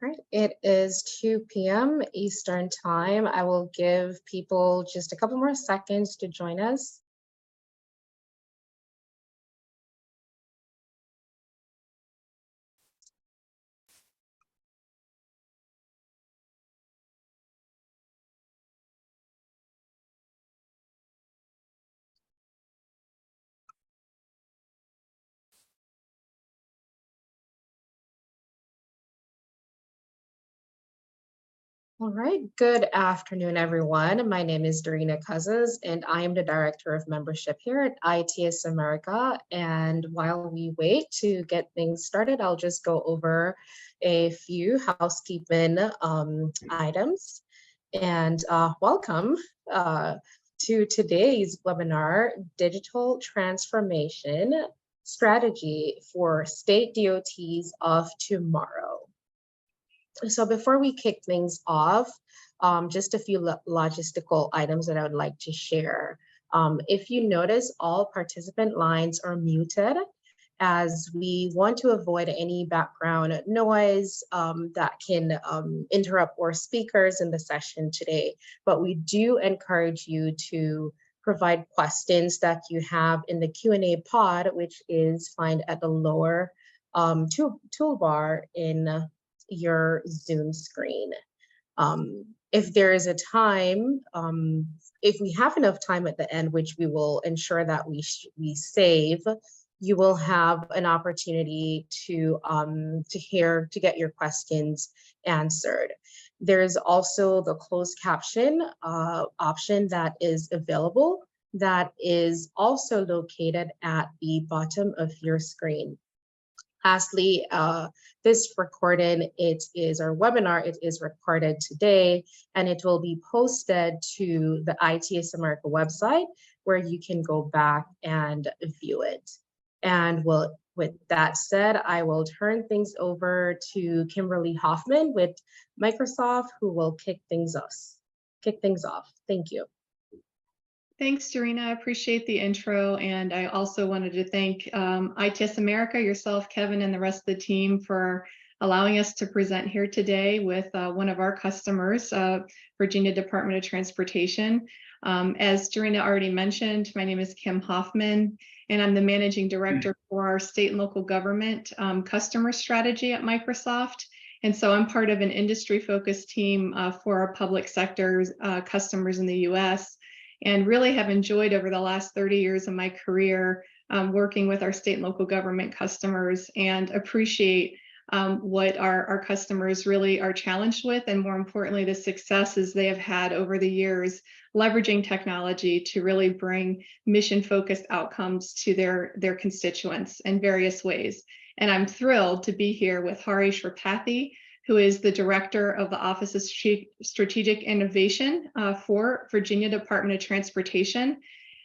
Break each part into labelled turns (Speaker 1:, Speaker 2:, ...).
Speaker 1: Right, it is 2 p.m. Eastern Time. I will give people just a couple more seconds to join us. All right, good afternoon, everyone. My name is Dorina Cousins, and I am the Director of Membership here at ITS America. And while we wait to get things started, I'll just go over a few housekeeping items. And welcome to today's webinar, Digital Transformation Strategy for State DOTs of Tomorrow. So before we kick things off, just a few logistical items that I would like to share. If you notice, all participant lines are muted as we want to avoid any background noise that can interrupt our speakers in the session today. But we do encourage you to provide questions that you have in the Q&A pod, which is found at the lower toolbar in your Zoom screen. If there is a time, if we have enough time at the end, which we will ensure that we save, you will have an opportunity to get your questions answered. There's also the closed caption option that is available that is also located at the bottom of your screen. Lastly, this recording, our webinar, it is recorded today, and it will be posted to the ITS America website where you can go back and view it. And with that said, I will turn things over to Kimberly Hoffman with Microsoft, who will kick things off. Thank you.
Speaker 2: Thanks, Dorina. I appreciate the intro. And I also wanted to thank ITS America, yourself, Kevin, and the rest of the team for allowing us to present here today with one of our customers, Virginia Department of Transportation. As Dorina already mentioned, my name is Kim Hoffman, and I'm the Managing Director for our state and local government customer strategy at Microsoft. And so I'm part of an industry-focused team for our public sector customers in the US, and really have enjoyed over the last 30 years of my career working with our state and local government customers, and appreciate what our customers really are challenged with, and more importantly, the successes they have had over the years, leveraging technology to really bring mission-focused outcomes to their constituents in various ways. And I'm thrilled to be here with Hari Sripathy, who is the Director of the Office of Strategic Innovation for Virginia Department of Transportation.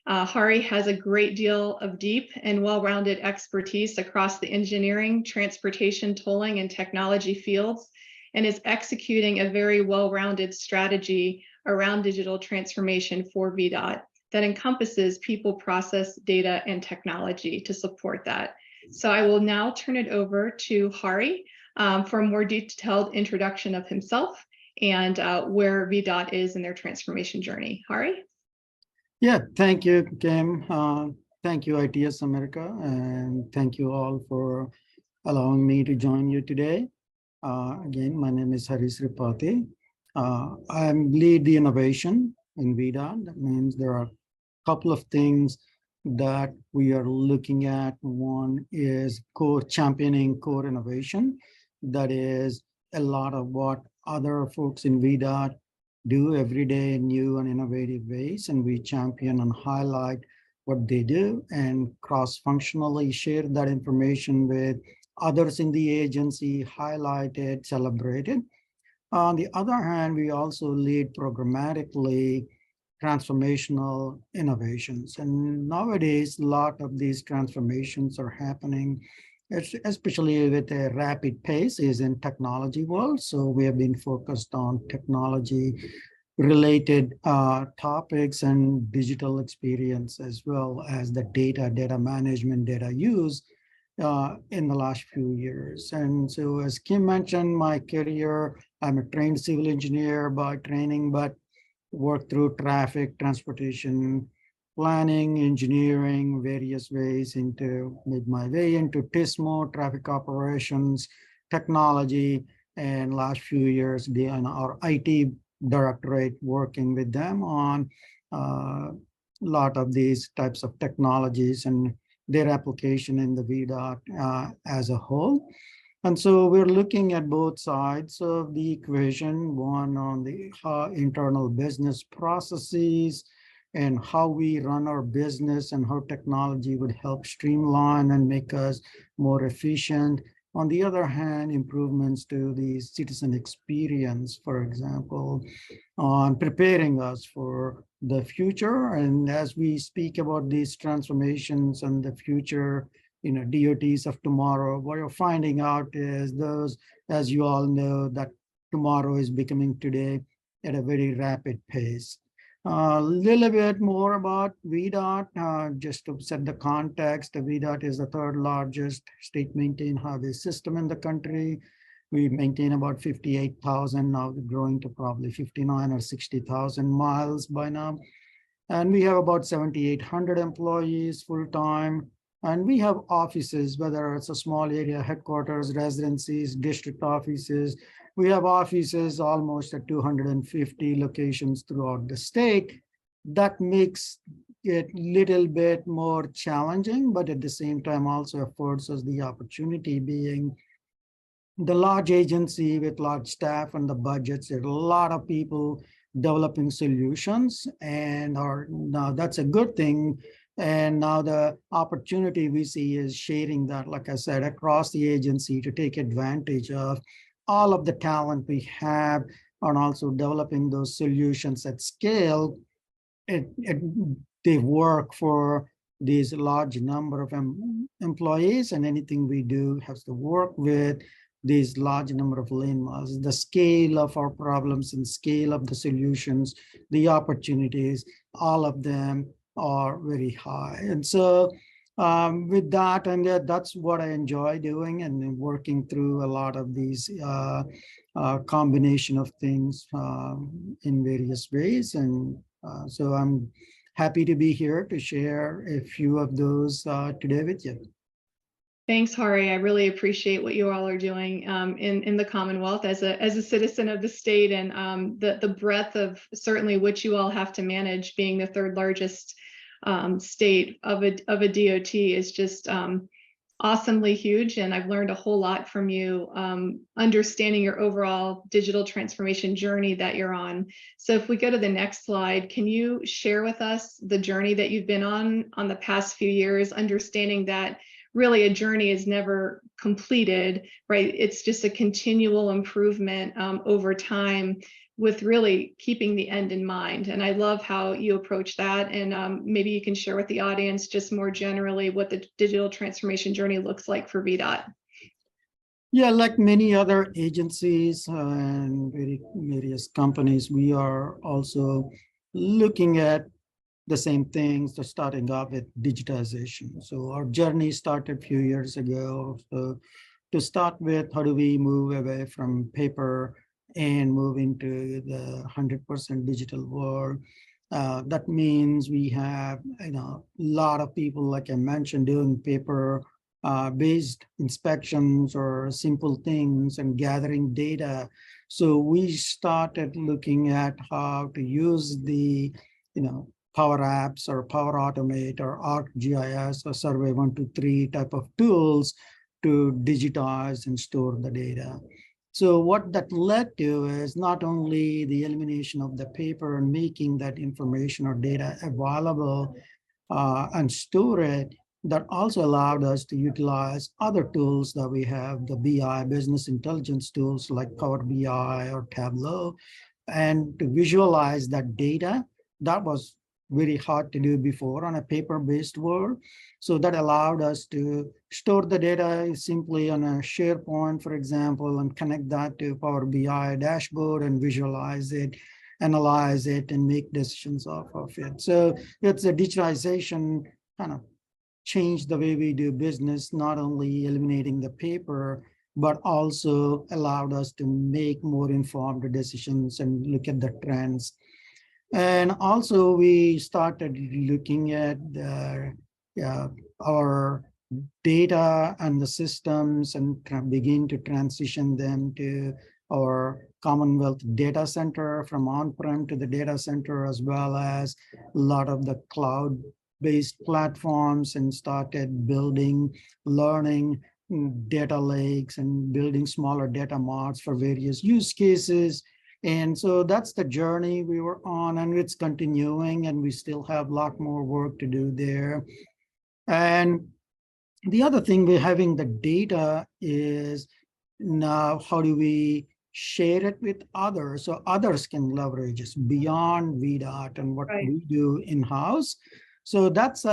Speaker 2: Hari has a great deal of deep and well-rounded expertise across the engineering, transportation, tolling, and technology fields, and is executing a very well-rounded strategy around digital transformation for VDOT that encompasses people, process, data, and technology to support that. So I will now turn it over to Hari for a more detailed introduction of himself and where VDOT is in their transformation journey. Hari?
Speaker 3: Yeah, thank you, Kim. Thank you, ITS America, and thank you all for allowing me to join you today. Again, my name is Hari Sripathy. I lead the innovation in VDOT. That means there are a couple of things that we are looking at. One is championing core innovation. That is a lot of what other folks in VDOT do every day in new and innovative ways, and we champion and highlight what they do and cross-functionally share that information with others in the agency, highlight it, celebrate it. On the other hand, we also lead programmatically transformational innovations. And nowadays, a lot of these transformations are happening, especially with a rapid pace, is in technology world. So we have been focused on technology related topics and digital experience, as well as the data management, data use, in the last few years. And so as Kim mentioned, my career, I'm a trained civil engineer by training, but worked through traffic, transportation, planning, engineering, various ways made my way into TISMO, traffic operations, technology, and last few years, our IT directorate, working with them on a lot of these types of technologies and their application in the VDOT as a whole. And so we're looking at both sides of the equation, one on the internal business processes and how we run our business and how technology would help streamline and make us more efficient. On the other hand, improvements to the citizen experience, for example, on preparing us for the future. And as we speak about these transformations and the future, DOTs of tomorrow, what you're finding out is those, as you all know, that tomorrow is becoming today at a very rapid pace. A little bit more about VDOT, just to set the context. The VDOT is the third largest state maintained highway system in the country. We maintain about 58,000, now growing to probably 59 or 60,000 miles by now. And we have about 7,800 employees full-time. And we have offices, whether it's a small area headquarters, residencies, district offices. We have offices almost at 250 locations throughout the state. That makes it a little bit more challenging, but at the same time also affords us the opportunity, being the large agency with large staff and the budgets. There are a lot of people developing solutions, and now that's a good thing. And now the opportunity we see is sharing that, like I said, across the agency to take advantage of all of the talent we have, and also developing those solutions at scale. They work for these large number of employees, and anything we do has to work with these large number of lane miles. The scale of our problems and scale of the solutions, the opportunities, all of them are very high. And so with that, and that's what I enjoy doing, and working through a lot of these combination of things in various ways. And so I'm happy to be here to share a few of those today with you.
Speaker 2: Thanks, Hari. I really appreciate what you all are doing in the Commonwealth as a citizen of the state, and the breadth of certainly what you all have to manage, being the third largest state of a DOT, is just awesomely huge. And I've learned a whole lot from you, understanding your overall digital transformation journey that you're on. So if we go to the next slide, can you share with us the journey that you've been on the past few years, understanding that really a journey is never completed, right? It's just a continual improvement over time, with really keeping the end in mind. And I love how you approach that. And maybe you can share with the audience just more generally what the digital transformation journey looks like for VDOT.
Speaker 3: Yeah, like many other agencies and various companies, we are also looking at the same things, so starting off with digitization. So our journey started a few years ago. So to start with, how do we move away from paper and move into the 100% digital world? That means we have a lot of people, like I mentioned, doing paper based inspections or simple things and gathering data. So we started looking at how to use the Power Apps or Power Automate or ArcGIS or Survey 123 type of tools to digitize and store the data. So what that led to is not only the elimination of the paper and making that information or data available and store it, that also allowed us to utilize other tools that we have, the BI, business intelligence tools like Power BI or Tableau, and to visualize that data. That was very hard to do before on a paper-based world. So that allowed us to store the data simply on a SharePoint, for example, and connect that to Power BI dashboard and visualize it, analyze it, and make decisions off of it. So it's a digitization kind of changed the way we do business, not only eliminating the paper, but also allowed us to make more informed decisions and look at the trends. And also we started looking at our data and the systems and begin to transition them to our Commonwealth data center, from on-prem to the data center, as well as a lot of the cloud-based platforms, and started building, learning data lakes and building smaller data marts for various use cases. And so that's the journey we were on, and it's continuing, and we still have a lot more work to do there. And the other thing we're having the data is now how do we share it with others so others can leverage it beyond VDOT and what we do in-house. So that's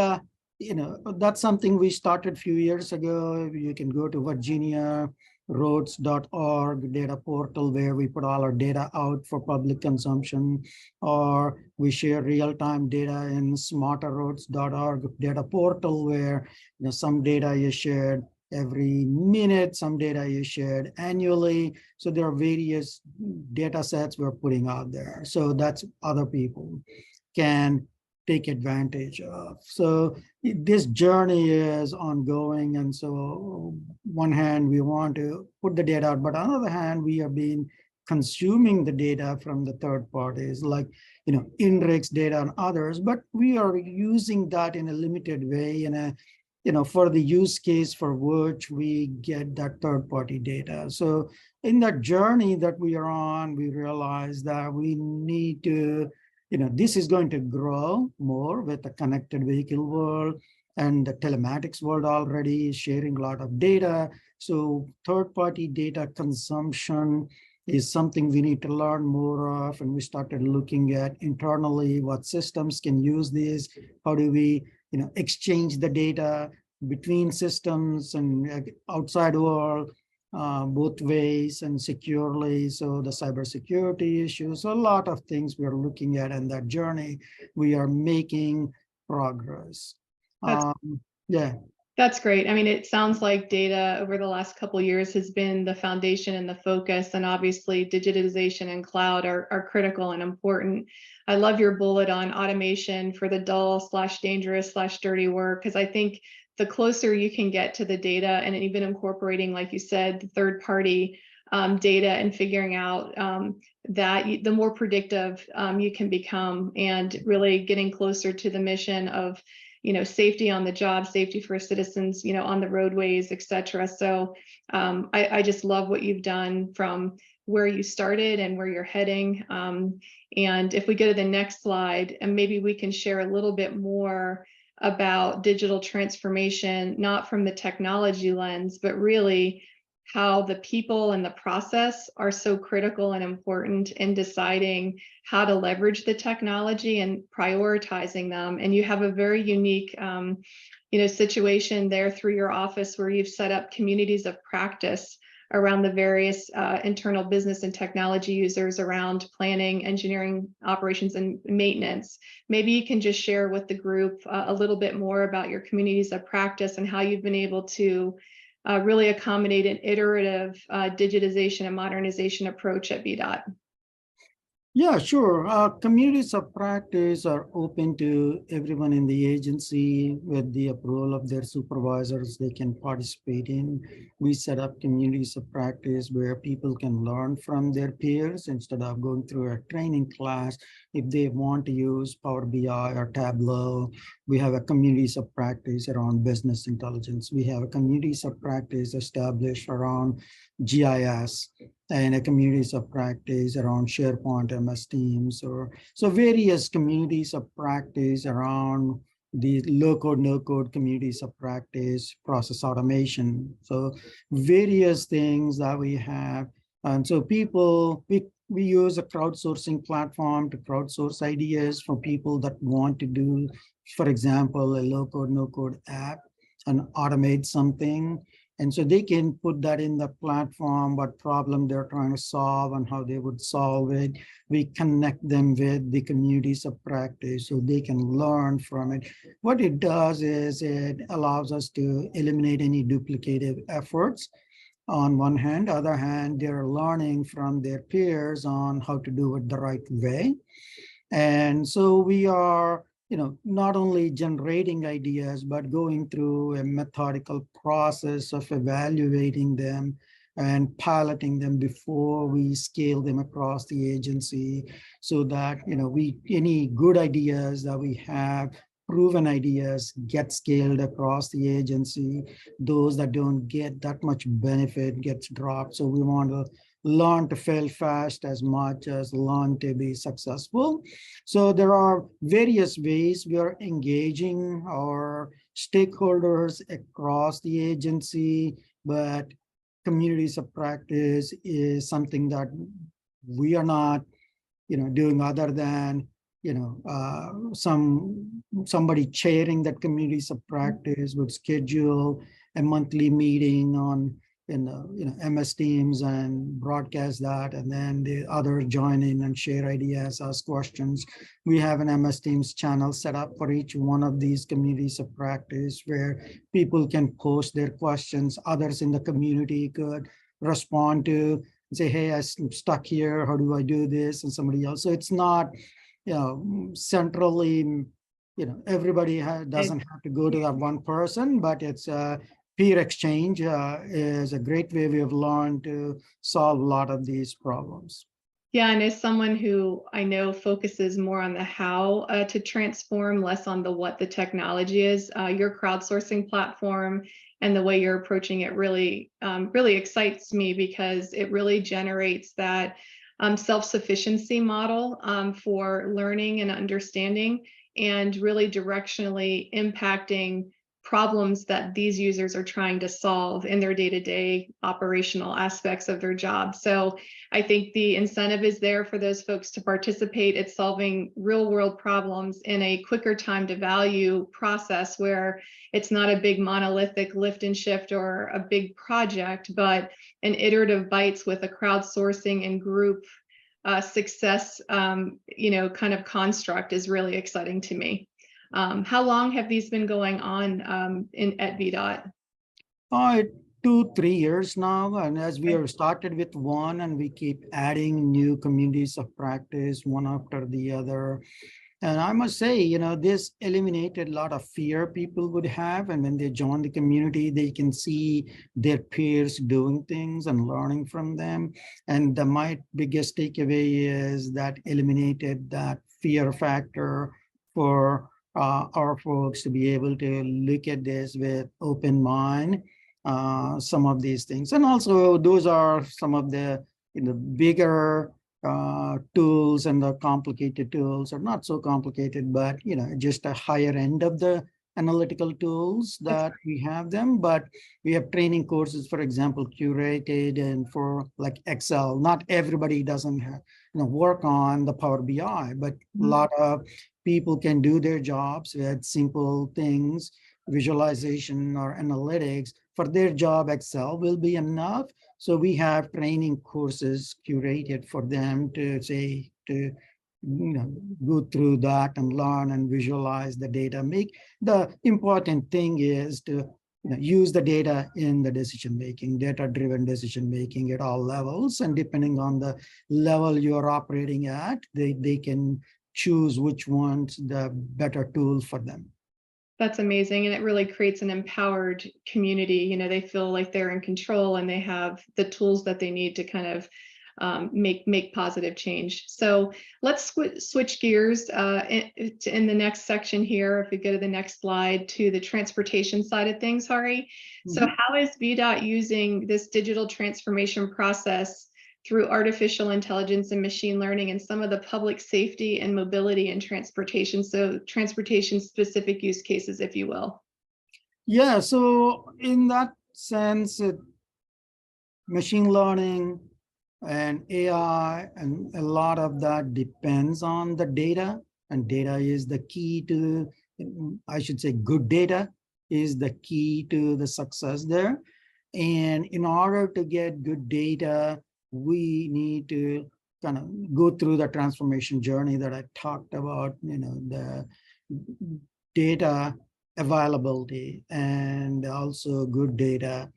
Speaker 3: that's something we started a few years ago. You can go to virginiaroads.org data portal, where we put all our data out for public consumption, or we share real-time data in smarterroads.org data portal, where some data is shared every minute, some data is shared annually. So there are various data sets we're putting out there. So that's other people can take advantage of. So this journey is ongoing. And so one hand, we want to put the data out, but on the other hand, we have been consuming the data from the third parties, like INRIX data and others, but we are using that in a limited way, in a for the use case for which we get that third-party data. So in that journey that we are on, we realize that we need to, this is going to grow more with the connected vehicle world, and the telematics world already is sharing a lot of data. So third-party data consumption is something we need to learn more of. And we started looking at internally what systems can use this. How do we exchange the data between systems and outside world, both ways and securely. So the cybersecurity issues, a lot of things we're looking at in that journey. We are making progress.
Speaker 2: That's great. I mean, it sounds like data over the last couple of years has been the foundation and the focus, and obviously digitization and cloud are critical and important. I love your bullet on automation for the dull / dangerous / dirty work, because I think the closer you can get to the data, and even incorporating, like you said, the third-party data, and figuring out that the more predictive you can become, and really getting closer to the mission of safety on the job, safety for citizens, on the roadways, et cetera. So I just love what you've done from where you started and where you're heading. And if we go to the next slide, and maybe we can share a little bit more about digital transformation, not from the technology lens, but really how the people and the process are so critical and important in deciding how to leverage the technology and prioritizing them. And you have a very unique situation there through your office, where you've set up communities of practice around the various internal business and technology users around planning, engineering, operations, and maintenance. Maybe you can just share with the group a little bit more about your communities of practice and how you've been able to really accommodate an iterative digitization and modernization approach at VDOT.
Speaker 3: Yeah, sure. Communities of practice are open to everyone in the agency. With the approval of their supervisors, they can participate in. We set up communities of practice where people can learn from their peers instead of going through a training class. If they want to use Power BI or Tableau, we have a communities of practice around business intelligence. We have a communities of practice established around GIS, and a communities of practice around SharePoint, MS Teams, or so various communities of practice around the low-code, no-code communities of practice, process automation. So various things that we have. And so people, we use a crowdsourcing platform to crowdsource ideas for people that want to do, for example, a low-code, no-code app and automate something. And so they can put that in the platform, what problem they're trying to solve and how they would solve it. We connect them with the communities of practice so they can learn from it. What it does is it allows us to eliminate any duplicative efforts on one hand. Other hand, they're learning from their peers on how to do it the right way. And so we are, not only generating ideas, but going through a methodical process of evaluating them and piloting them before we scale them across the agency, so that, any good ideas that we have, proven ideas, get scaled across the agency. Those that don't get that much benefit gets dropped. So we want to learn to fail fast as much as learn to be successful. So there are various ways we are engaging our stakeholders across the agency, but communities of practice is something that we are not, doing other than, somebody chairing that communities of practice would schedule a monthly meeting on MS Teams and broadcast that, and then the others join in and share ideas, ask questions. We have an MS Teams channel set up for each one of these communities of practice where people can post their questions. Others in the community could respond to, say, hey, I'm stuck here, how do I do this? And somebody else. So it's not, centrally, everybody doesn't have to go to that one person, but it's peer exchange is a great way we have learned to solve a lot of these problems.
Speaker 2: Yeah, and as someone who I know focuses more on the how to transform, less on the what the technology is, your crowdsourcing platform and the way you're approaching it really, really excites me, because it really generates that self-sufficiency model for learning and understanding, and really directionally impacting problems that these users are trying to solve in their day-to-day operational aspects of their job. So I think the incentive is there for those folks to participate. It's solving real-world problems in a quicker time to value process, where it's not a big monolithic lift and shift or a big project, but an iterative bites with a crowdsourcing and group success, kind of construct is really exciting to me. How long have these been going on at VDOT?
Speaker 3: 2-3 years now, and as we have started with one, and we keep adding new communities of practice one after the other. And I must say, this eliminated a lot of fear people would have, and when they join the community, they can see their peers doing things and learning from them. And my biggest takeaway is that eliminated that fear factor for our folks to be able to look at this with open mind, some of these things. And also those are some of the bigger tools, and the complicated tools are not so complicated, but just a higher end of the analytical tools that we have them. But we have training courses, for example, curated, and for like Excel. Not everybody doesn't have, work on the Power BI, but a lot of people can do their jobs with simple things, visualization or analytics. For their job, Excel will be enough. So we have training courses curated for them to go through that and learn and visualize the data. The important thing is to use the data in the decision-making, data-driven decision-making at all levels. And depending on the level you're operating at, they can choose which one's the better tool for them.
Speaker 2: That's amazing. And it really creates an empowered community. They feel like they're in control, and they have the tools that they need to kind of make positive change. So let's switch gears in the next section here. If we go to the next slide, to the transportation side of things, Hari. So how is VDOT using this digital transformation process through artificial intelligence and machine learning and some of the public safety and mobility and transportation? So transportation specific use cases, if you will.
Speaker 3: Yeah, so in that sense, machine learning and AI and a lot of that depends on the data, and data is the key to, I should say, good data is the key to the success there. And in order to get good data, we need to kind of go through the transformation journey that I talked about, the data availability and also good data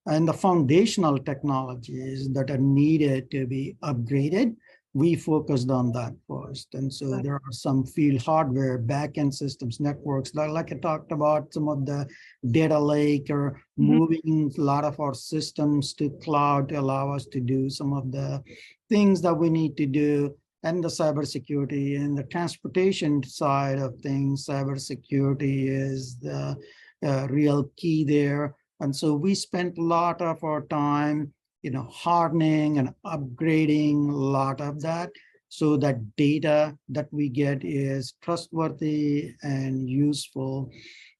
Speaker 3: and the foundational technologies that are needed to be upgraded. We focused on that first. And so there are some field hardware, backend systems, networks, like I talked about, some of the data lake or moving a lot of our systems to cloud to allow us to do some of the things that we need to do, and the cybersecurity and the transportation side of things. Cybersecurity is the real key there. And so we spent a lot of our time, hardening and upgrading a lot of that so that data that we get is trustworthy and useful.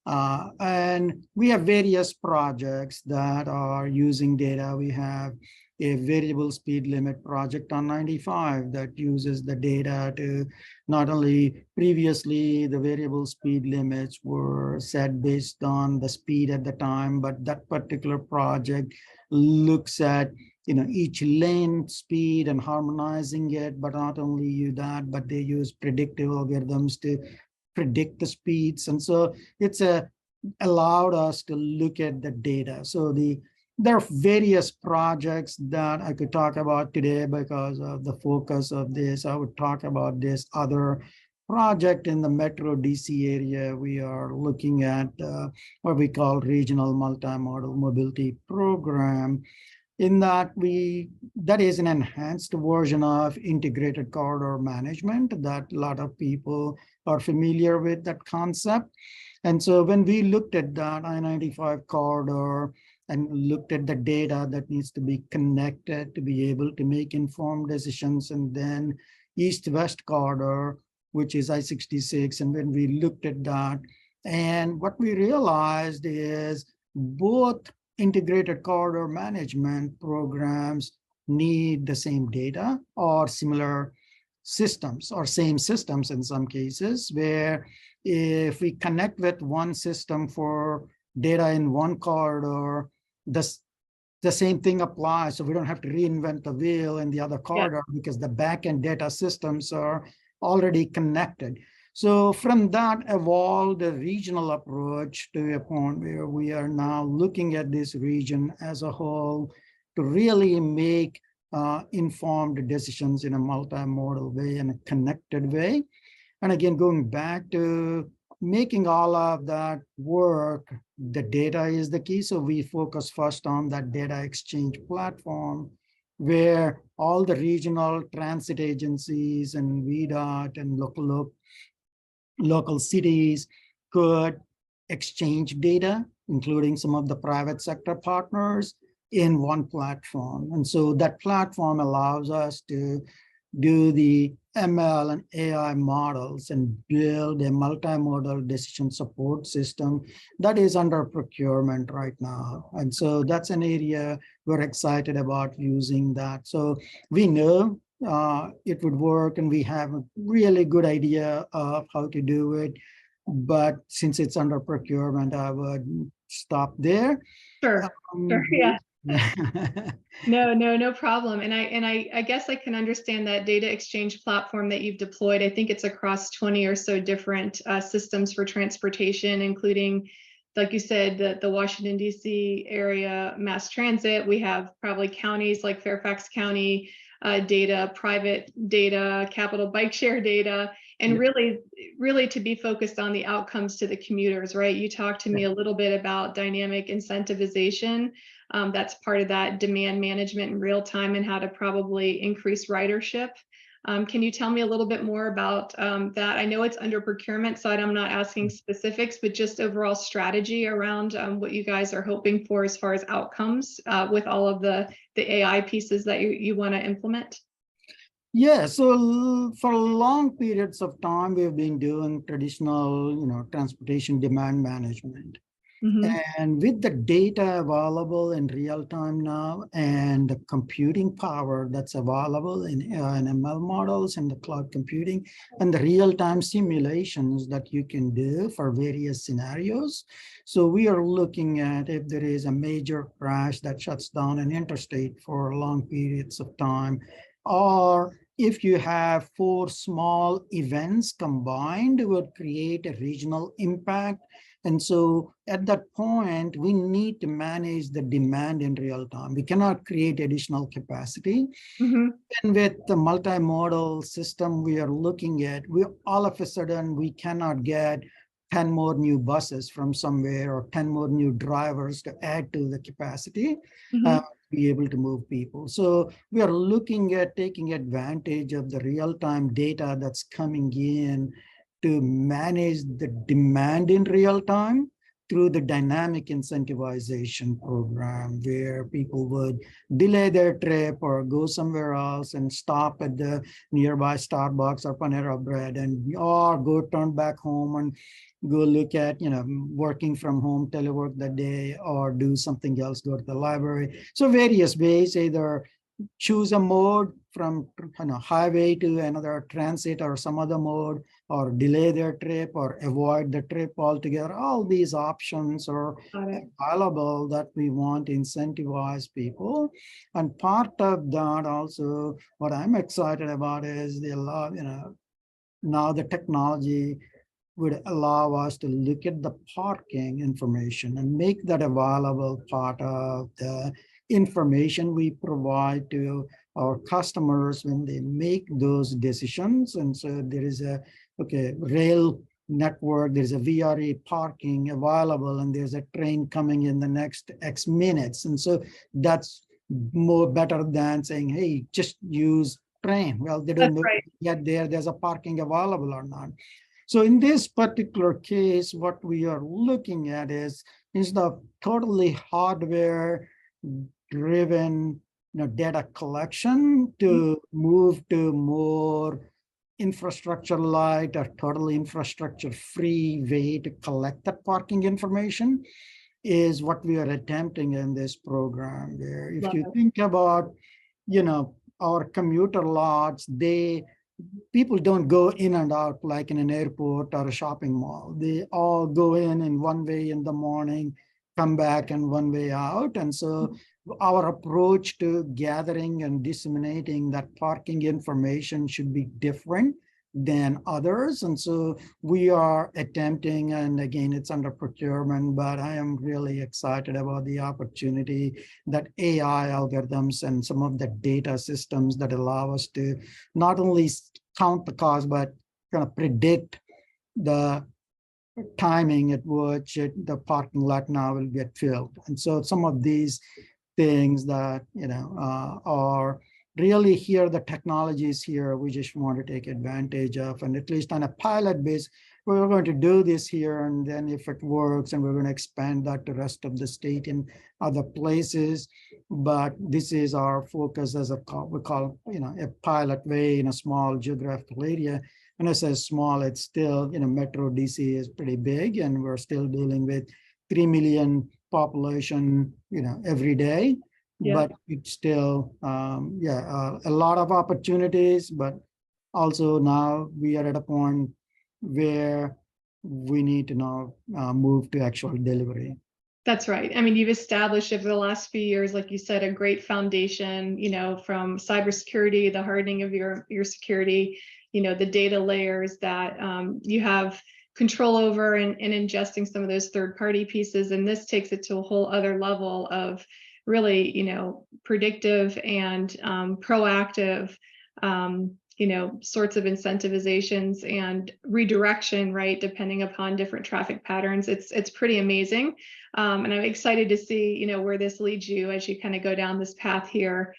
Speaker 3: And we have various projects that are using data. We have a variable speed limit project on 95 that uses the data to not only previously the variable speed limits were set based on the speed at the time, but that particular project looks at each lane speed and harmonizing it. But not only that, but they use predictive algorithms to predict the speeds. And so it's allowed us to look at the data. So there are various projects that I could talk about today because of the focus of this. I would talk about this other project in the Metro DC area. We are looking at what we call regional multimodal mobility program. In that is an enhanced version of integrated corridor management that a lot of people are familiar with that concept. And so when we looked at that I-95 corridor and looked at the data that needs to be connected to be able to make informed decisions, and then east-west corridor, which is I-66. And when we looked at that, and what we realized is both integrated corridor management programs need the same data or similar systems or same systems in some cases, where if we connect with one system for data in one corridor, the same thing applies. So we don't have to reinvent the wheel in the other corridor because the backend data systems are already connected. So from that evolved a regional approach to a point where we are now looking at this region as a whole to really make informed decisions in a multimodal way and a connected way. And again, going back to making all of that work, the data is the key. So we focus first on that data exchange platform where all the regional transit agencies and VDOT and local cities could exchange data, including some of the private sector partners, in one platform. And so that platform allows us to do the ML and AI models and build a multimodal decision support system that is under procurement right now. And so that's an area we're excited about using that. So we know it would work, and we have a really good idea of how to do it. But since it's under procurement, I would stop there.
Speaker 2: Sure, yeah. No problem. And I guess I can understand that data exchange platform that you've deployed. I think it's across 20 or so different systems for transportation, including, like you said, the Washington, D.C. area mass transit. We have probably counties like Fairfax County data, private data, capital bike share data, and really to be focused on the outcomes to the commuters, right? You talked to me a little bit about dynamic incentivization. That's part of that demand management in real time and how to probably increase ridership. Can you tell me a little bit more about that? I know it's under procurement, so I'm not asking specifics, but just overall strategy around what you guys are hoping for as far as outcomes with all of the AI pieces that you want to implement.
Speaker 3: Yeah, so for long periods of time, we've been doing traditional, transportation demand management. And with the data available in real time now and the computing power that's available in ML models and the cloud computing and the real-time simulations that you can do for various scenarios. So we are looking at if there is a major crash that shuts down an interstate for long periods of time, or if you have 4 small events combined would create a regional impact. And so at that point, we need to manage the demand in real time. We cannot create additional capacity. And with the multimodal system we are looking at, we all of a sudden, we cannot get 10 more new buses from somewhere or 10 more new drivers to add to the capacity. Be able to move people. So we are looking at taking advantage of the real-time data that's coming in to manage the demand in real time through the dynamic incentivization program, where people would delay their trip or go somewhere else and stop at the nearby Starbucks or Panera Bread or go turn back home and go look at, working from home, telework that day, or do something else, go to the library. So various ways, either choose a mode from highway to another transit or some other mode, or delay their trip or avoid the trip altogether. All these options are available that we want to incentivize people. And part of that also, what I'm excited about is now the technology would allow us to look at the parking information and make that available part of the information we provide to our customers when they make those decisions. And so there is a rail network, there's a VRE parking available, and there's a train coming in the next X minutes. And so that's more better than saying, hey, just use train. Well, they don't know yet there's a parking available or not. So in this particular case, what we are looking at is the totally hardware-driven data collection to move to more infrastructure light or totally infrastructure-free way to collect that parking information is what we are attempting in this program. Where if you think about, our commuter lots, people don't go in and out like in an airport or a shopping mall. They all go in one way in the morning, come back and one way out. And so our approach to gathering and disseminating that parking information should be different than others. And so we are attempting, and again, it's under procurement, but I am really excited about the opportunity that AI algorithms and some of the data systems that allow us to not only count the cost, but kind of predict the timing at which the parking lot now will get filled. And so some of these things that, are really here, the technologies here, we just want to take advantage of, and at least on a pilot base, we're going to do this here, and then if it works, and we're going to expand that to the rest of the state in other places. But this is our focus as we call a pilot way in a small geographical area. And I say small, it's still, Metro DC is pretty big, and we're still dealing with 3 million population, every day. But it's still, a lot of opportunities, but also now we are at a point where we need to now move to actual delivery.
Speaker 2: That's right. I mean, you've established over the last few years, like you said, a great foundation, from cybersecurity, the hardening of your security, the data layers that you have control over and ingesting some of those third-party pieces. And this takes it to a whole other level of really, predictive and proactive, sorts of incentivizations and redirection, right, depending upon different traffic patterns. It's pretty amazing. And I'm excited to see, where this leads you as you kind of go down this path here.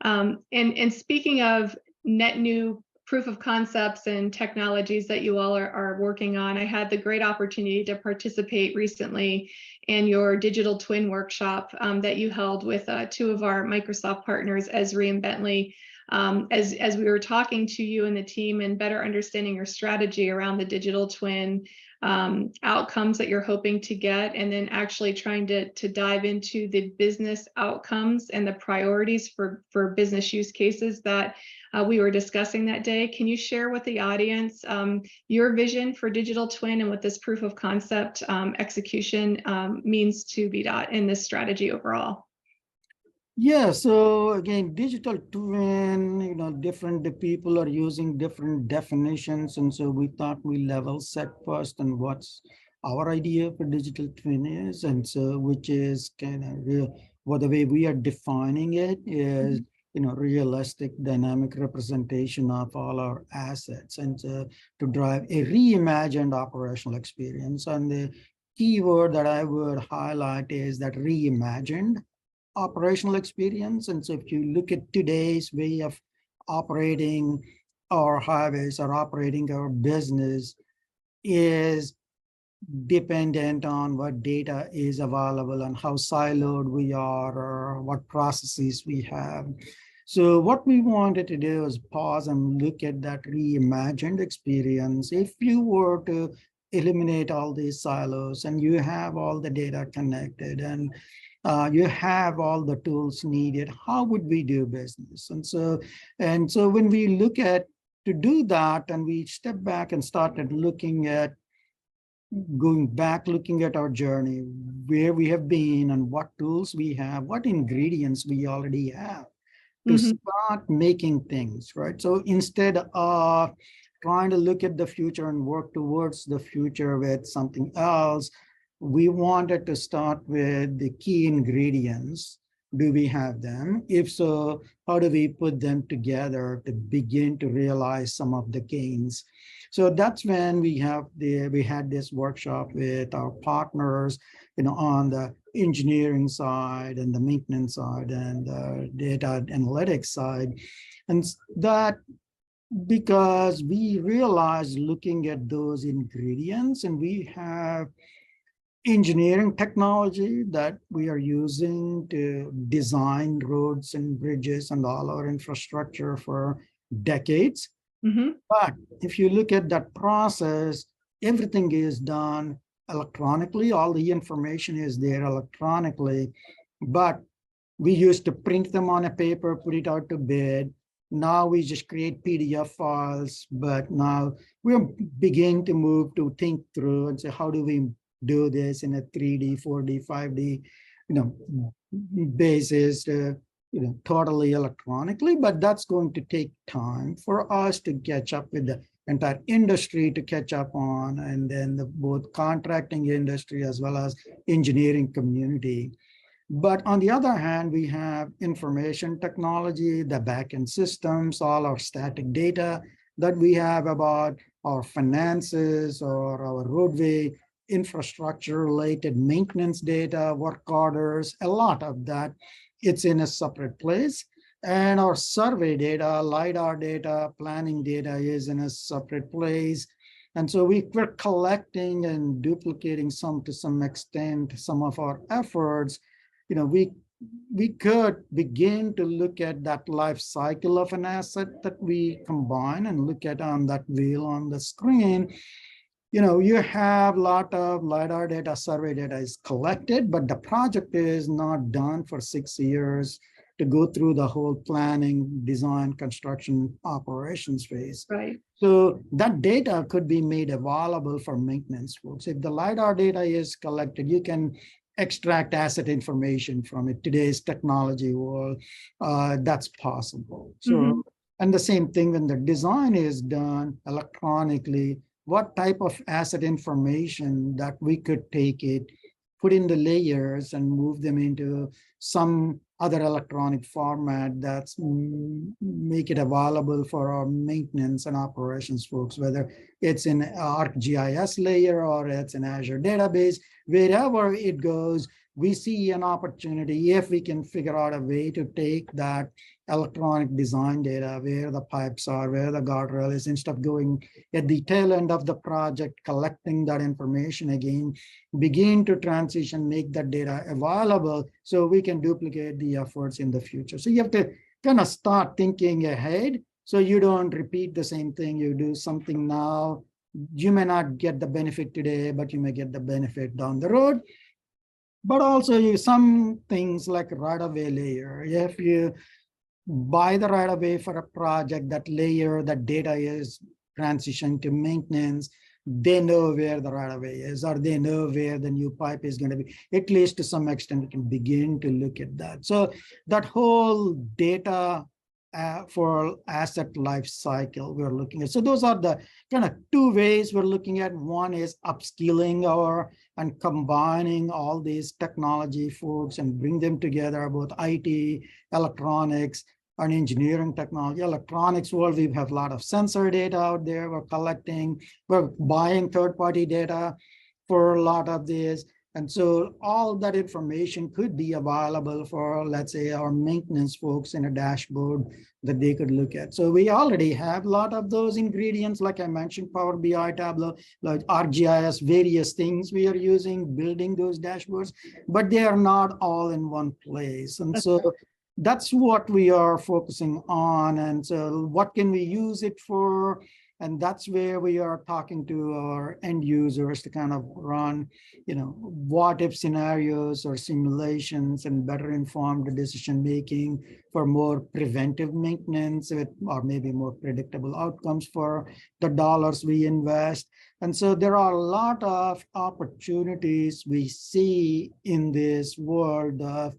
Speaker 2: And speaking of net new proof of concepts and technologies that you all are working on, I had the great opportunity to participate recently in your digital twin workshop that you held with 2 of our Microsoft partners, ESRI and Bentley. As we were talking to you and the team and better understanding your strategy around the digital twin, outcomes that you're hoping to get, and then actually trying to dive into the business outcomes and the priorities for business use cases that we were discussing that day. Can you share with the audience your vision for digital twin and what this proof of concept execution means to VDOT in this strategy overall?
Speaker 3: Yeah, so again, digital twin, different people are using different definitions. And so we thought we level set first on what's our idea for digital twin is. And so which is kind of real, what the way we are defining it is, realistic dynamic representation of all our assets and to drive a reimagined operational experience. And the keyword that I would highlight is that reimagined operational experience. And so if you look at today's way of operating our highways or operating our business is dependent on what data is available and how siloed we are or what processes we have. So what we wanted to do is pause and look at that reimagined experience. If you were to eliminate all these silos and you have all the data connected and you have all the tools needed, how would we do business? And so when we look at to do that and we step back and started looking at looking at our journey, where we have been and what tools we have, what ingredients we already have to start making things, right? So instead of trying to look at the future and work towards the future with something else, we wanted to start with the key ingredients. Do we have them? If so, how do we put them together to begin to realize some of the gains? So that's when we had this workshop with our partners, on the engineering side and the maintenance side and the data analytics side. And that because we realized looking at those ingredients, and we have engineering technology that we are using to design roads and bridges and all our infrastructure for decades. But if you look at that process, everything is done electronically. All the information is there electronically, but we used to print them on a paper, put it out to bid. Now we just create PDF files, but now we're beginning to move to think through and say, how do we do this in a 3D, 4D, 5D, basis, totally electronically, but that's going to take time for us to catch up with the entire industry to catch up on, and then both contracting industry as well as engineering community. But on the other hand, we have information technology, the backend systems, all our static data that we have about our finances or our roadway infrastructure related maintenance data, work orders, a lot of that. It's in a separate place. And our survey data, LiDAR data, planning data is in a separate place. And so we're collecting and duplicating to some extent, some of our efforts. We could begin to look at that life cycle of an asset that we combine and look at on that wheel on the screen. You have a lot of LiDAR data, survey data is collected, but the project is not done for 6 years to go through the whole planning, design, construction, operations phase.
Speaker 2: Right.
Speaker 3: So that data could be made available for maintenance folks. If the LiDAR data is collected, you can extract asset information from it. Today's technology world, that's possible. So, and the same thing when the design is done electronically, what type of asset information that we could take it, put in the layers and move them into some other electronic format that's make it available for our maintenance and operations folks, whether it's in ArcGIS layer or it's in Azure database, wherever it goes, we see an opportunity if we can figure out a way to take that electronic design data, where the pipes are, where the guardrail is, instead of going at the tail end of the project, collecting that information again, begin to transition, make that data available so we can duplicate the efforts in the future. So you have to kind of start thinking ahead so you don't repeat the same thing. You do something now You may not get the benefit today, but you may get the benefit down the road. But also some things like right-of-way layer. If you buy the right-of-way for a project, that layer, that data is transitioned to maintenance, they know where the right-of-way is, or they know where the new pipe is going to be. At least to some extent, we can begin to look at that. So that whole data for asset life cycle we're looking at. So those are the kind of two ways we're looking at. One is upskilling and combining all these technology folks and bring them together, both IT, electronics, and engineering technology. Electronics world, we have a lot of sensor data out there. We're buying third-party data for a lot of this. And so all that information could be available for, let's say, our maintenance folks in a dashboard that they could look at. So we already have a lot of those ingredients, like I mentioned, Power BI, Tableau, like ArcGIS, various things we are using, building those dashboards, but they are not all in one place. And so that's what we are focusing on. And so what can we use it for? And that's where we are talking to our end users to kind of run, what if scenarios or simulations and better informed decision making for more preventive maintenance or maybe more predictable outcomes for the dollars we invest. And so there are a lot of opportunities we see in this world of,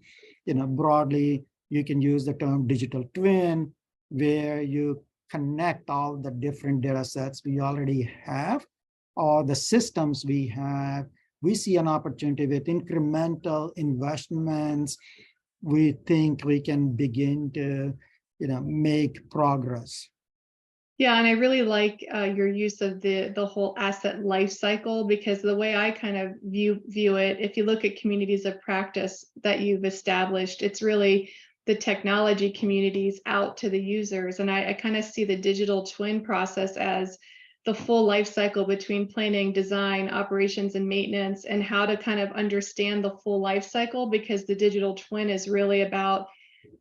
Speaker 3: broadly, you can use the term digital twin, where you connect all the different data sets we already have, or the systems we have. We see an opportunity with incremental investments. We think we can begin to, make progress.
Speaker 2: Yeah, and I really like your use of the whole asset life cycle, because the way I kind of view it, if you look at communities of practice that you've established, it's really the technology communities out to the users. And I kind of see the digital twin process as the full life cycle between planning, design, operations, and maintenance, and how to kind of understand the full life cycle, because the digital twin is really about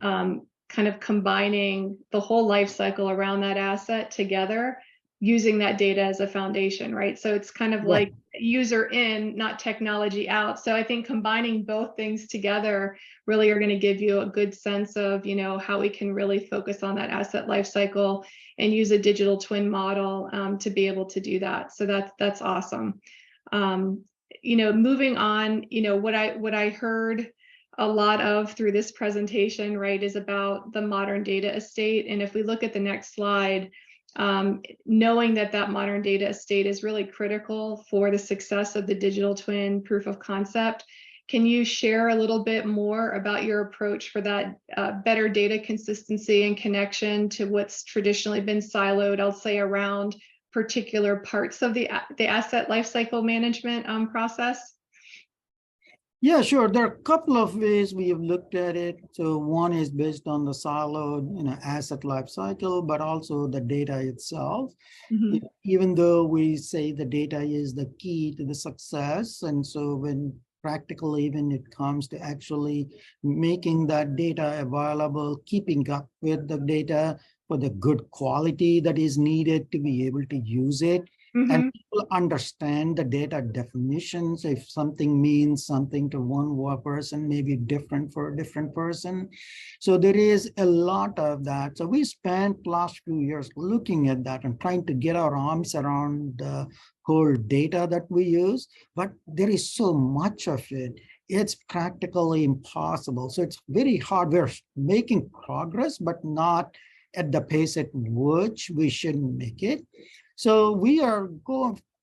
Speaker 2: kind of combining the whole life cycle around that asset together, using that data as a foundation, right? So it's kind of like user in, not technology out. So I think combining both things together really are going to give you a good sense of, how we can really focus on that asset life cycle and use a digital twin model to be able to do that. So that's awesome. Moving on, what I heard a lot of through this presentation, right, is about the modern data estate. And if we look at the next slide, knowing that modern data estate is really critical for the success of the digital twin proof of concept. Can you share a little bit more about your approach for that better data consistency and connection to what's traditionally been siloed, I'll say, around particular parts of the asset lifecycle management process?
Speaker 3: Yeah, sure. There are a couple of ways we have looked at it. So one is based on the siloed, asset life cycle, but also the data itself.
Speaker 2: Mm-hmm.
Speaker 3: Even though we say the data is the key to the success, and so when practically when it comes to actually making that data available, keeping up with the data for the good quality that is needed to be able to use it.
Speaker 2: Mm-hmm.
Speaker 3: And people understand the data definitions. If something means something to one person, may be different for a different person. So there is a lot of that. So we spent last few years looking at that and trying to get our arms around the whole data that we use. But there is so much of it, it's practically impossible. So it's very hard. We're making progress, but not at the pace at which we should make it. So we are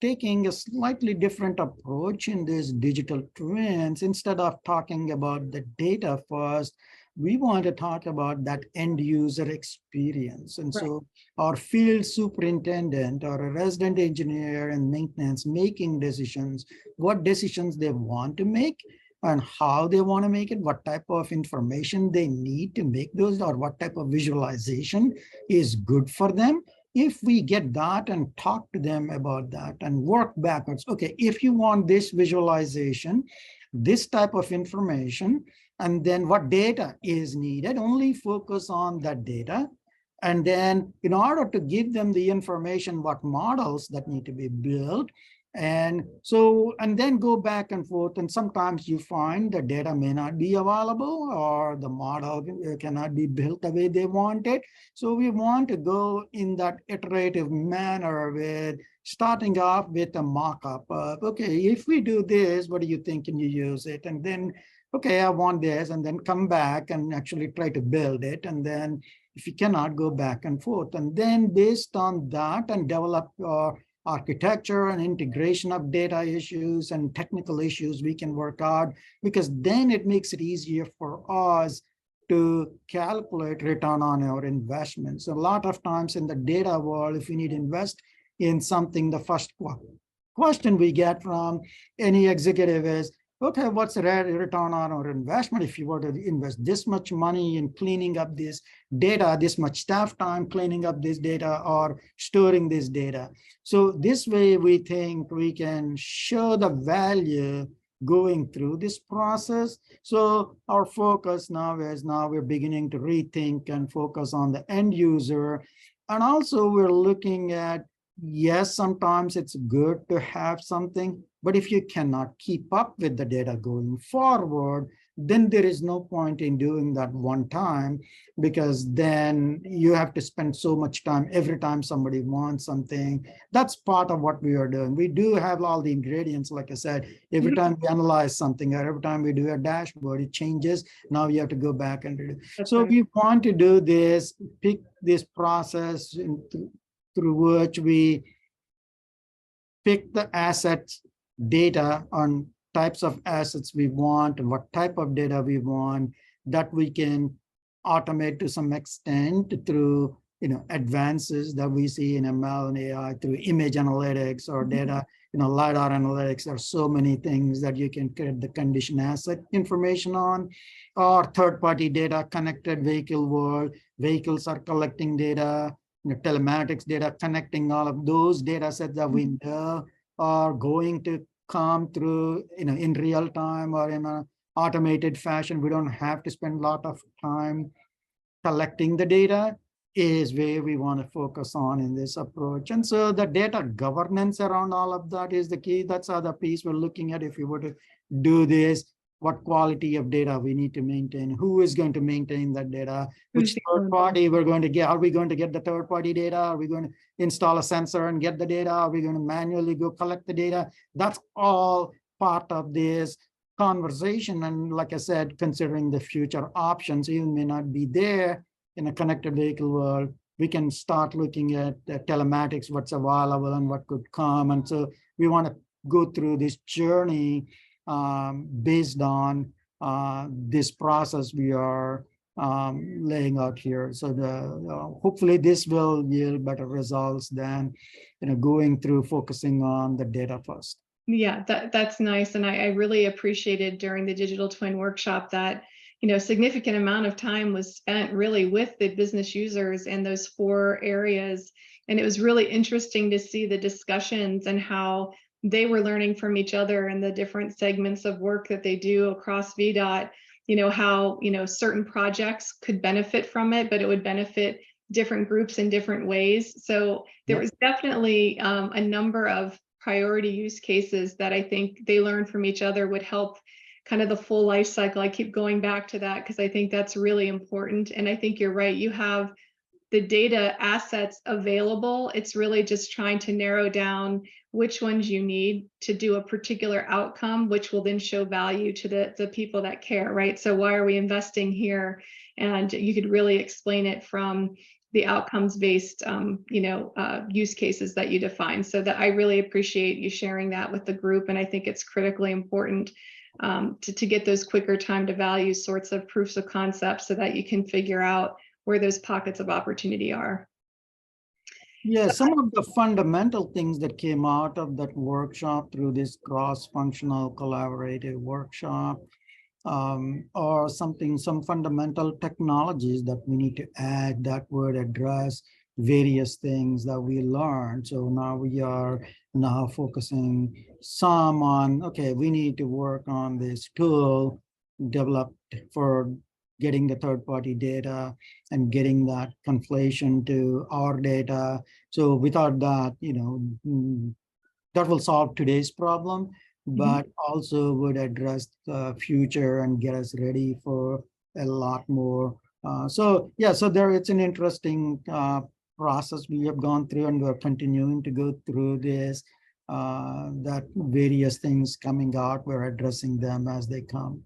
Speaker 3: taking a slightly different approach in these digital twins. Instead of talking about the data first, we want to talk about that end user experience. And so our field superintendent or a resident engineer and maintenance making decisions, what decisions they want to make and how they want to make it, what type of information they need to make those, or what type of visualization is good for them. If we get that and talk to them about that and work backwards, okay, if you want this visualization, this type of information, and then what data is needed, only focus on that data. And then in order to give them the information, what models that need to be built. And so, and then go back and forth. And sometimes you find the data may not be available or the model cannot be built the way they want it. So we want to go in that iterative manner with starting off with a mock-up of, okay, if we do this, what do you think? Can you use it? And then, okay, I want this, and then come back and actually try to build it. And then if you cannot, go back and forth. And then based on that and develop architecture and integration of data issues and technical issues we can work out, because then it makes it easier for us to calculate return on our investments. A lot of times in the data world, if we need to invest in something, the first question we get from any executive is, okay, what's the return on our investment if you were to invest this much money in cleaning up this data, this much staff time cleaning up this data or storing this data? So this way we think we can show the value going through this process. So our focus now is we're beginning to rethink and focus on the end user. And also we're looking at, yes, sometimes it's good to have something, but if you cannot keep up with the data going forward, then there is no point in doing that one time, because then you have to spend so much time every time somebody wants something. That's part of what we are doing. We do have all the ingredients, like I said, every time we analyze something or every time we do a dashboard, it changes. Now you have to go back and do it. So we want to do this, pick this process through which we pick the assets, data on types of assets we want and what type of data we want, that we can automate to some extent through advances that we see in ML and AI through image analytics or data, LiDAR analytics. There are so many things that you can get the condition asset information on, or third-party data, connected vehicle world. Vehicles are collecting data, telematics data, connecting all of those data sets that we know are going to come through in real time or in an automated fashion. We don't have to spend a lot of time collecting the data, is where we want to focus on in this approach. And so the data governance around all of that is the key. That's the other piece we're looking at. If we were to do this, what quality of data we need to maintain, who is going to maintain that data, which third party we're going to get. Are we going to get the third party data? Are we going to install a sensor and get the data? Are we going to manually go collect the data? That's all part of this conversation. And like I said, considering the future options, even may not be there in a connected vehicle world, we can start looking at telematics, what's available and what could come. And so we want to go through this journey based on this process we are laying out here. So hopefully this will yield better results than going through focusing on the data first.
Speaker 2: Yeah, that's nice. And I really appreciated during the digital twin workshop that significant amount of time was spent really with the business users in those 4 areas. And it was really interesting to see the discussions and how they were learning from each other and the different segments of work that they do across VDOT, how, certain projects could benefit from it, but it would benefit different groups in different ways. So there was definitely a number of priority use cases that I think they learned from each other would help kind of the full life cycle. I keep going back to that because I think that's really important. And I think you're right. You have the data assets available. It's really just trying to narrow down which ones you need to do a particular outcome, which will then show value to the people that care, right? So why are we investing here? And you could really explain it from the outcomes-based, use cases that you define. So that I really appreciate you sharing that with the group. And I think it's critically important to get those quicker time to value sorts of proofs of concept so that you can figure out where those pockets of opportunity are.
Speaker 3: Yeah, some of the fundamental things that came out of that workshop through this cross-functional collaborative workshop are some fundamental technologies that we need to add that would address various things that we learned. So now we are focusing some on, okay, we need to work on this tool developed for getting the third-party data and getting that conflation to our data. So without that, that will solve today's problem, but also would address the future and get us ready for a lot more. So there it's an interesting process we have gone through, and we're continuing to go through this. That various things coming out, we're addressing them as they come.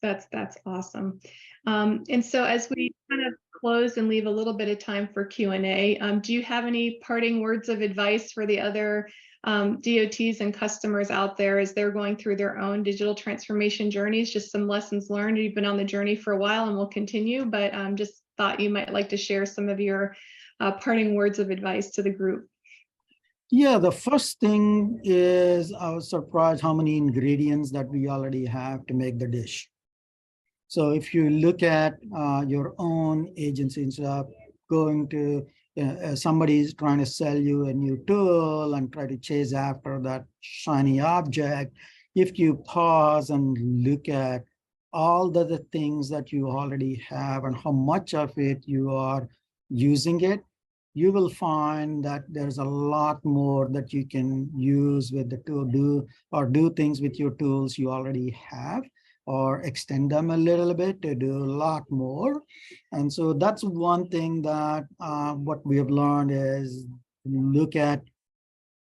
Speaker 2: That's awesome. And so as we kind of close and leave a little bit of time for Q&A, do you have any parting words of advice for the other DOTs and customers out there as they're going through their own digital transformation journeys? Just some lessons learned. You've been on the journey for a while and will continue, but just thought you might like to share some of your parting words of advice to the group.
Speaker 3: Yeah, the first thing is I was surprised how many ingredients that we already have to make the dish. So if you look at your own agency, instead of going to somebody's trying to sell you a new tool and try to chase after that shiny object, if you pause and look at all the things that you already have and how much of it you are using it, you will find that there's a lot more that you can use with the tool, do things with your tools you already have, or extend them a little bit to do a lot more. And so that's one thing that what we have learned is look at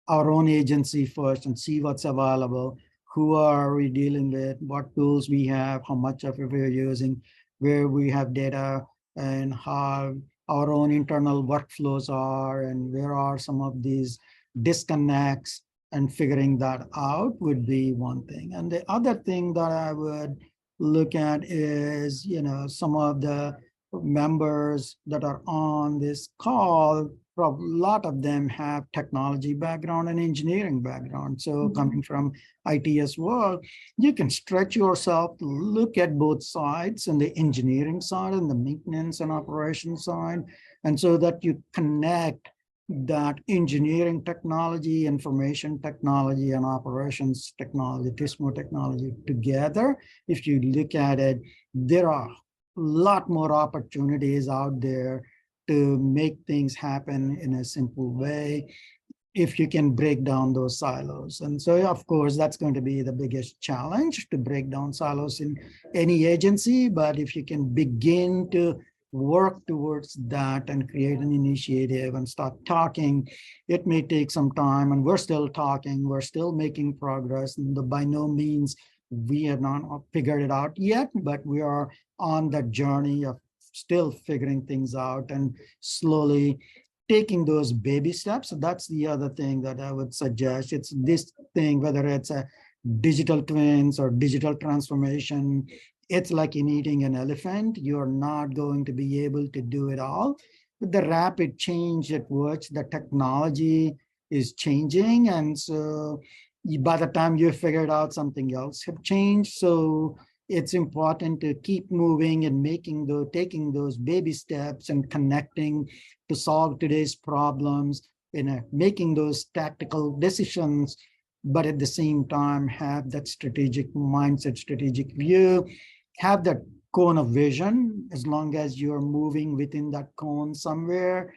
Speaker 3: our own agency first and see what's available. Who are we dealing with? What tools we have? How much of it we're using? Where we have data, and how our own internal workflows are, and where are some of these disconnects, and figuring that out would be one thing. And the other thing that I would look at is, some of the members that are on this call, a lot of them have technology background and engineering background. So coming from ITS world, you can stretch yourself to look at both sides, and the engineering side and the maintenance and operations side. And so that you connect that engineering technology, information technology, and operations technology, TISMO technology together. If you look at it, there are a lot more opportunities out there to make things happen in a simple way if you can break down those silos. And so, of course, that's going to be the biggest challenge, to break down silos in any agency. But if you can begin to work towards that and create an initiative and start talking, it may take some time, and we're still talking, we're still making progress, and by no means we have not figured it out yet, but we are on that journey of still figuring things out and slowly taking those baby steps. So that's the other thing that I would suggest. It's this thing, whether it's a digital twins or digital transformation, it's like in eating an elephant. You're not going to be able to do it all. With the rapid change at which the technology is changing, and so by the time you figured out, something else have changed. So it's important to keep moving and taking those baby steps and connecting to solve today's problems, making those tactical decisions, but at the same time have that strategic mindset, strategic view, have that cone of vision. As long as you're moving within that cone somewhere,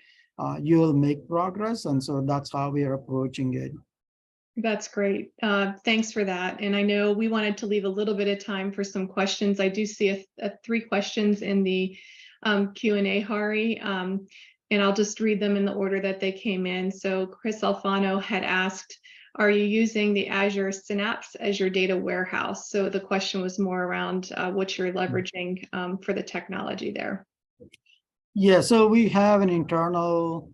Speaker 3: you'll make progress. And so that's how we are approaching it.
Speaker 2: That's great. Thanks for that. And I know we wanted to leave a little bit of time for some questions. I do see 3 questions in the Q&A, Hari, and I'll just read them in the order that they came in. So Chris Alfano had asked, are you using the Azure Synapse as your data warehouse? So the question was more around what you're leveraging for the technology there.
Speaker 3: Yeah, so we have an internal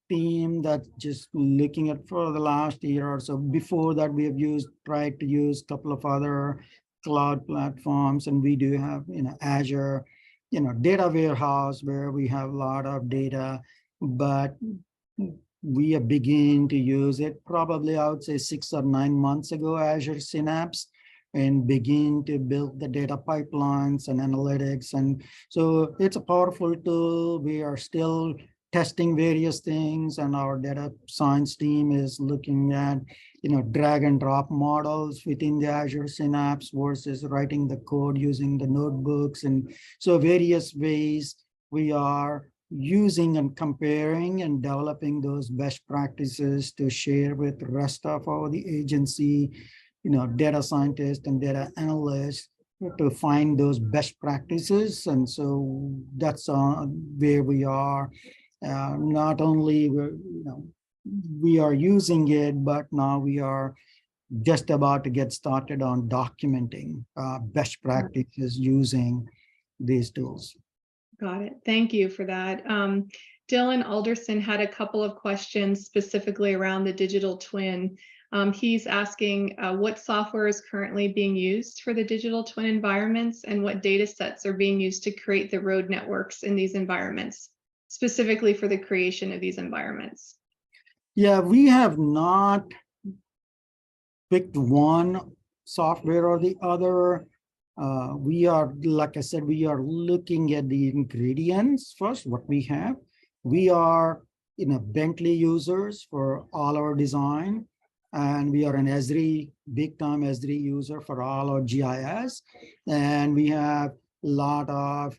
Speaker 3: team that's just looking at for the last year or so. Before that, we have tried to use a couple of other cloud platforms, and we do have Azure data warehouse where we have a lot of data, but we are beginning to use it probably, I would say 6 or 9 months ago, Azure Synapse, and begin to build the data pipelines and analytics. And so it's a powerful tool. We are still testing various things, and our data science team is looking at, drag and drop models within the Azure Synapse versus writing the code using the notebooks. And so various ways we are using and comparing and developing those best practices to share with the rest of the agency, data scientists and data analysts, to find those best practices. And so that's where we are. Not only we are using it, but now we are just about to get started on documenting best practices using these tools.
Speaker 2: Got it. Thank you for that. Dylan Alderson had a couple of questions specifically around the digital twin. He's asking what software is currently being used for the digital twin environments, and what data sets are being used to create the road networks in these environments, specifically for the creation of these environments.
Speaker 3: Yeah, we have not picked one software or the other. We are, like I said, we are looking at the ingredients first, what we have. We are Bentley users for all our design, and we are an ESRI, big time ESRI user for all our GIS. And we have a lot of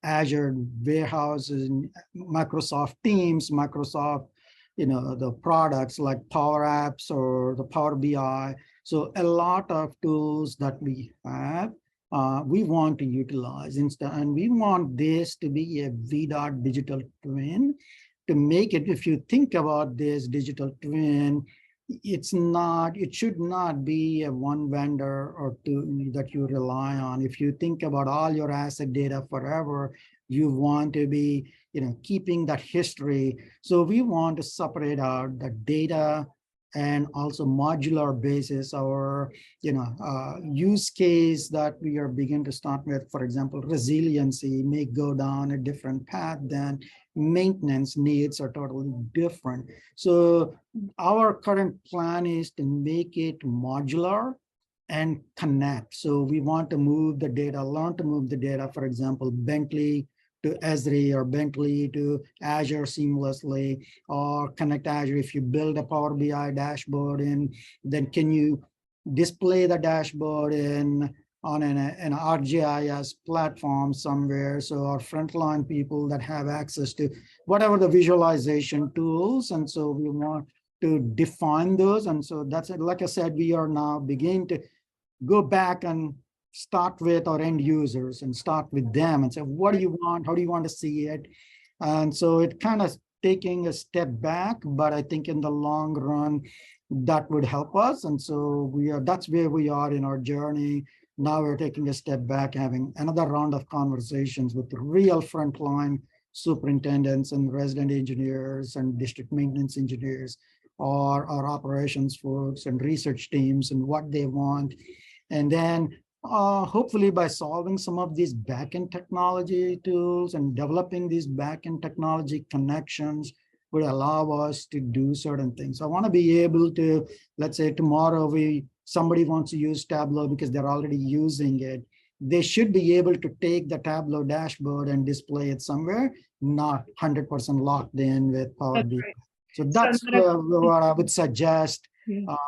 Speaker 3: Azure warehouses, Microsoft Teams, Microsoft, the products like Power Apps or the Power BI. So a lot of tools that we have, we want to utilize instead, and we want this to be a VDOT digital twin. To make it, if you think about this digital twin, it should not be a one vendor or two that you rely on. If you think about all your asset data forever, you want to be, keeping that history. So we want to separate out the data and also modular basis, or use case that we are beginning to start with. For example, resiliency may go down a different path than maintenance needs are totally different. So our current plan is to make it modular and connect. So we want to move the data, learn to move the data, for example, Bentley to ESRI or Bentley to Azure seamlessly, or connect Azure. If you build a Power BI dashboard in, then can you display the dashboard on an ArcGIS platform somewhere? So our frontline people that have access to whatever the visualization tools. And so we want to define those. And so that's it. Like I said, we are now beginning to go back and start with our end users and start with them and say, what do you want? How do you want to see it? And so it kind of taking a step back, but I think in the long run, that would help us. And so that's where we are in our journey. Now we're taking a step back, having another round of conversations with the real frontline superintendents and resident engineers and district maintenance engineers, or our operations folks and research teams, and what they want. And then hopefully by solving some of these backend technology tools and developing these backend technology connections would allow us to do certain things. I want to be able to, let's say tomorrow somebody wants to use Tableau because they're already using it. They should be able to take the Tableau dashboard and display it somewhere, not 100% locked in with Power BI. Right. So that's what I would suggest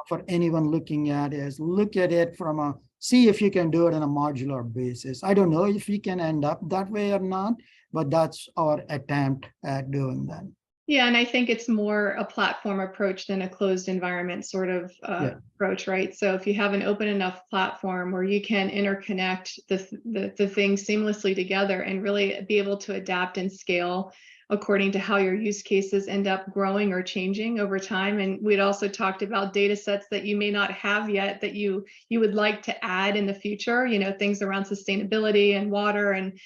Speaker 3: for anyone looking at is look at it from see if you can do it on a modular basis. I don't know if we can end up that way or not, but that's our attempt at doing that.
Speaker 2: Yeah, and I think it's more a platform approach than a closed environment sort of approach, right? So if you have an open enough platform where you can interconnect the things seamlessly together and really be able to adapt and scale according to how your use cases end up growing or changing over time. And we'd also talked about data sets that you may not have yet that you would like to add in the future, things around sustainability and water and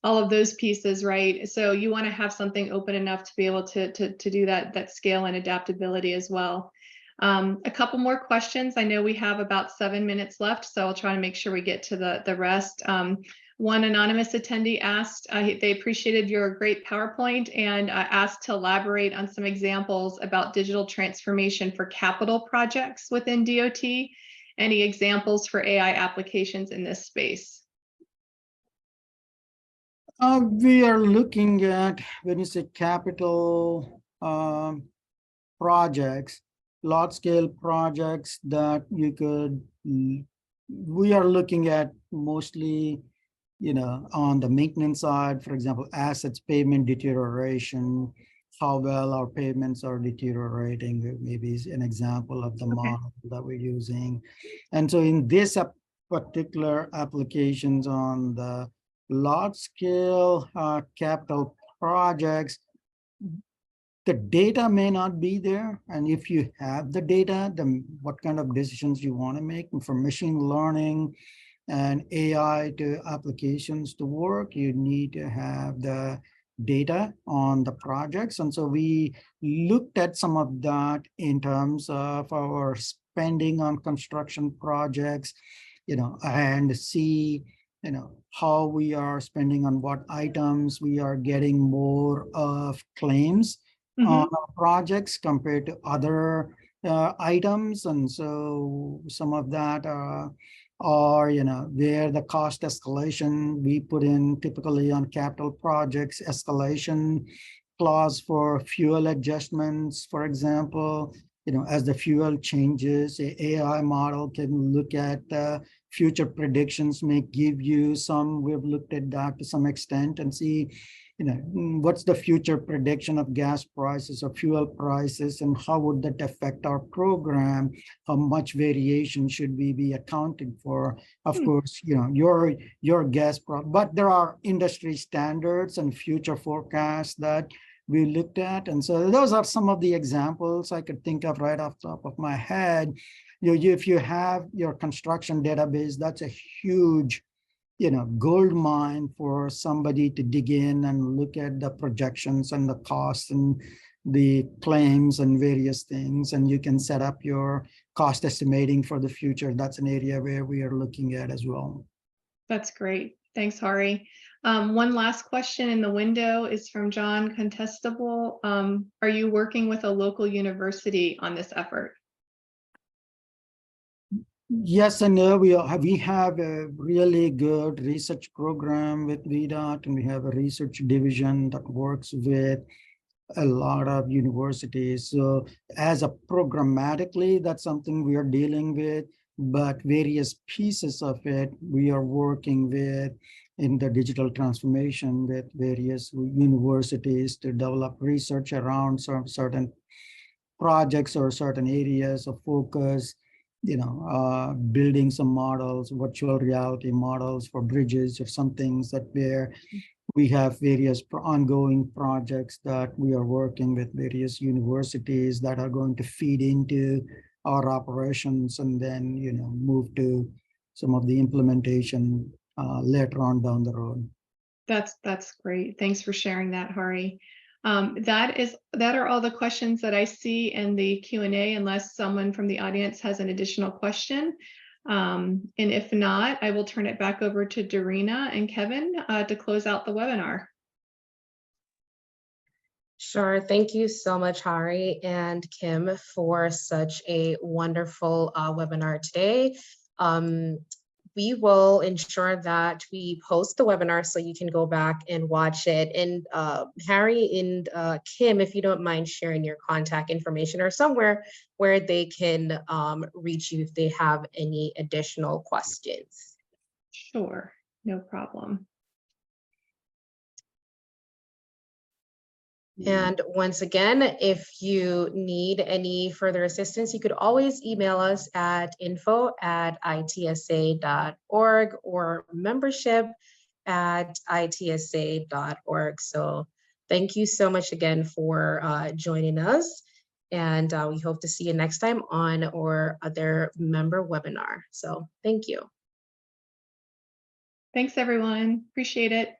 Speaker 2: all of those pieces, right? So you want to have something open enough to be able to do that scale and adaptability as well. A couple more questions. I know we have about 7 minutes left, so I'll try to make sure we get to the rest. One anonymous attendee asked, they appreciated your great PowerPoint and asked to elaborate on some examples about digital transformation for capital projects within DOT. Any examples for AI applications in this space?
Speaker 3: We are looking at, when you say capital projects, large scale projects that you could, we are looking at mostly, on the maintenance side, for example, assets, payment deterioration, how well our payments are deteriorating, maybe is an example of the model that we're using. And so in this particular applications on the large scale capital projects, the data may not be there. And if you have the data, then what kind of decisions you want to make from machine learning and AI to applications to work, you need to have the data on the projects. And so we looked at some of that in terms of our spending on construction projects, and see, how we are spending on what items we are getting more of claims on our projects compared to other items. And so some of that are, where the cost escalation we put in typically on capital projects, escalation clause for fuel adjustments, for example, as the fuel changes, the AI model can look at future predictions, may give you some, we've looked at that to some extent and see, what's the future prediction of gas prices or fuel prices, and how would that affect our program? How much variation should we be accounting for? Of course, your guess, but there are industry standards and future forecasts that we looked at. And so those are some of the examples I could think of right off the top of my head. If you have your construction database, that's a huge, gold mine for somebody to dig in and look at the projections and the costs and the claims and various things. And you can set up your cost estimating for the future. That's an area where we are looking at as well.
Speaker 2: That's great. Thanks, Hari. One last question in the window is from John Contestable. Are you working with a local university on this effort?
Speaker 3: Yes and no. We have a really good research program with VDOT, and we have a research division that works with a lot of universities. So as a programmatically, that's something we are dealing with, but various pieces of it we are working with in the digital transformation with various universities to develop research around certain projects or certain areas of focus, building some models, virtual reality models for bridges or some things that where we have various ongoing projects that we are working with various universities that are going to feed into our operations and then, move to some of the implementation later on down the road.
Speaker 2: That's great. Thanks for sharing that, Hari. That are all the questions that I see in the Q&A, unless someone from the audience has an additional question. And if not, I will turn it back over to Darina and Kevin to close out the webinar.
Speaker 1: Sure. Thank you so much, Hari and Kim, for such a wonderful webinar today. We will ensure that we post the webinar so you can go back and watch it. And Hari and Kim, if you don't mind sharing your contact information or somewhere where they can reach you if they have any additional questions.
Speaker 2: Sure, no problem.
Speaker 1: And once again, if you need any further assistance, you could always email us at info@itsa.org or membership@itsa.org. So thank you so much again for joining us. And we hope to see you next time on our other member webinar. So thank you.
Speaker 2: Thanks, everyone. Appreciate it.